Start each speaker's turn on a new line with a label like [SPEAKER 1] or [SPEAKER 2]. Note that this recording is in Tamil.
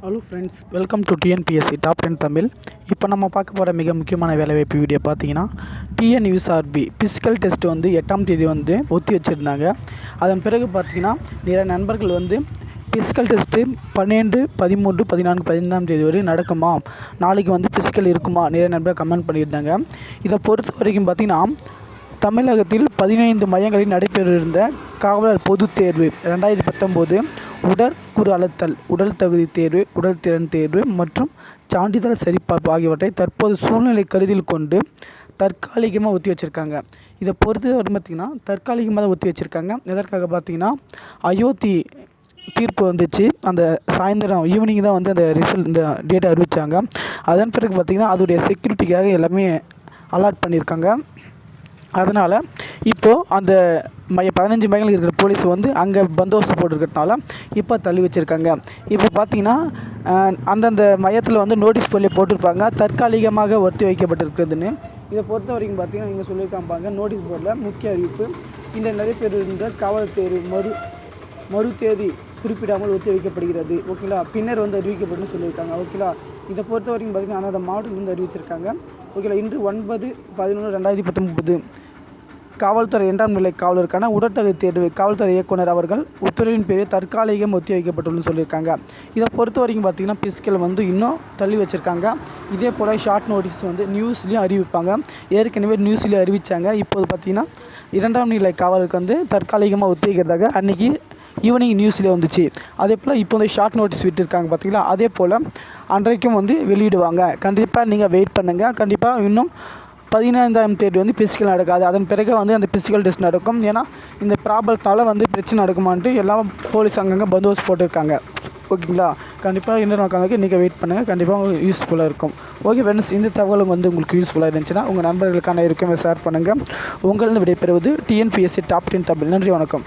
[SPEAKER 1] Hello friends, welcome to TNPSC top 10 Tamil. இப்போ நம்ம பார்க்க போகிற மிக முக்கியமான வேலைவாய்ப்பு வீடியோ பார்த்தீங்கன்னா, டிஎன்யூஎஸ்ஆர்பி ஃபிசிக்கல் டெஸ்ட் 8ஆம் தேதி ஒத்தி வச்சுருந்தாங்க. அதன் பிறகு பார்த்தீங்கன்னா நிறைய நண்பர்கள் ஃபிசிக்கல் டெஸ்ட்டு 12, 13, 14, 15ஆம் தேதி வரை நடக்குமா, நாளைக்கு ஃபிசிக்கல் இருக்குமா, நிறைய நண்பர்கள் கமெண்ட் பண்ணியிருந்தாங்க. இதை பொறுத்த வரைக்கும் பார்த்திங்கன்னா, தமிழகத்தில் 15 மையங்களில் நடைபெறிருந்த காவலர் பொதுத் தேர்வு 2019 உடற்கூறு அளத்தல், உடல் தகுதி தேர்வு, உடல் திறன் தேர்வு மற்றும் சான்றிதழ் சரிபார்ப்பு ஆகியவற்றை தற்போது சூழ்நிலை கருத்தில் கொண்டு தற்காலிகமாக ஒத்தி வச்சுருக்காங்க. இதை பொறுத்து பார்த்திங்கன்னா தற்காலிகமாக தான் ஒத்தி வச்சுருக்காங்க. எதற்காக பார்த்திங்கன்னா, அயோத்தி தீர்ப்பு வந்துச்சு. அந்த சாயந்தரம் ஈவினிங் தான் அந்த ரிசல்ட், இந்த டேட்டை அறிவித்தாங்க. அதன் பிறகு பார்த்திங்கன்னா அதோடைய செக்யூரிட்டிக்காக எல்லாமே அலாட் பண்ணியிருக்காங்க. அதனால் இப்போது அந்த 15 மையங்கள் இருக்கிற போலீஸ் அங்கே பந்தோபஸ்து போட்டிருக்கிறதுனால இப்போ தள்ளி வச்சுருக்காங்க. இப்போ பார்த்திங்கன்னா அந்தந்த மையத்தில் நோட்டீஸ் போர்டில் போட்டிருப்பாங்க தற்காலிகமாக ஒத்தி வைக்கப்பட்டிருக்கிறதுன்னு. இதை பொறுத்த வரைக்கும் பார்த்திங்கன்னா இங்கே சொல்லியிருக்காங்க நோட்டீஸ் போர்டில் முக்கிய அறிவிப்பு: இந்த நடைபெறுகின்ற காவல் தேர்வு மறு தேதி குறிப்பிடாமல் ஒத்தி வைக்கப்படுகிறது. ஓகேங்களா, பின்னர் அறிவிக்கப்படும் சொல்லியிருக்காங்க. ஓகேங்களா, இதை பொறுத்த வரைக்கும் பார்த்திங்கன்னா அந்த மாவட்டத்தில் அறிவிச்சிருக்காங்க. ஓகேங்களா, இன்று 9/11/2019 காவல்துறை 2ஆம் நிலை காவலருக்கான உடற்தகுதி தேர்வு காவல்துறை இயக்குனர் அவர்கள் உத்தரவின் பேரில் தற்காலிகம் ஒத்தி வைக்கப்பட்டுள்ளன்னு சொல்லியிருக்காங்க. இதை பொறுத்த வரைக்கும் பார்த்திங்கன்னா பிசிக்கல் இன்னும் தள்ளி வச்சுருக்காங்க. இதே போல் ஷார்ட் நோட்டீஸ் நியூஸ்லேயும் அறிவிப்பாங்க. ஏற்கனவே நியூஸ்லேயும் அறிவித்தாங்க. இப்போது பார்த்திங்கன்னா 2ஆம் நிலை காவலுக்கு தற்காலிகமாக ஒத்தி வைக்கிறதாக அன்றைக்கி ஈவினிங் நியூஸ்லேயே வந்துச்சு. அதே போல் இப்போ ஷார்ட் நோட்டீஸ் விட்டுருக்காங்க பார்த்திங்களா. அதே போல் அன்றைக்கும் வெளியிடுவாங்க. கண்டிப்பாக நீங்கள் வெயிட் பண்ணுங்கள். கண்டிப்பாக இன்னும் 15ஆம் தேதி பிசிக்கல் நடக்காது. அதன் பிறகு அந்த பிசிக்கல் டெஸ்ட் நடக்கும். ஏன்னா இந்த ப்ராப்ளத்தால் பிரச்சனை நடக்குமான்ட்டு எல்லாம் போலீஸ் அங்கங்கே பந்தோபஸ்து போட்டிருக்காங்க. ஓகேங்களா, கண்டிப்பாக இன்னொரு மக்களுக்கு நீங்கள் வெயிட் பண்ணுங்கள். கண்டிப்பாக யூஸ்ஃபுல்லாக இருக்கும். ஓகே ஃப்ரெண்ட்ஸ், இந்த தகவல் உங்களுக்கு யூஸ்ஃபுல்லாக இருந்துச்சுன்னா உங்கள் நண்பர்களுக்கான இருக்கவே ஷேர் பண்ணுங்கள். உங்களிடம் விடைபெறுவது டிஎன்பிஎஸ்சி டாப் 10 தமிழ். நன்றி, வணக்கம்.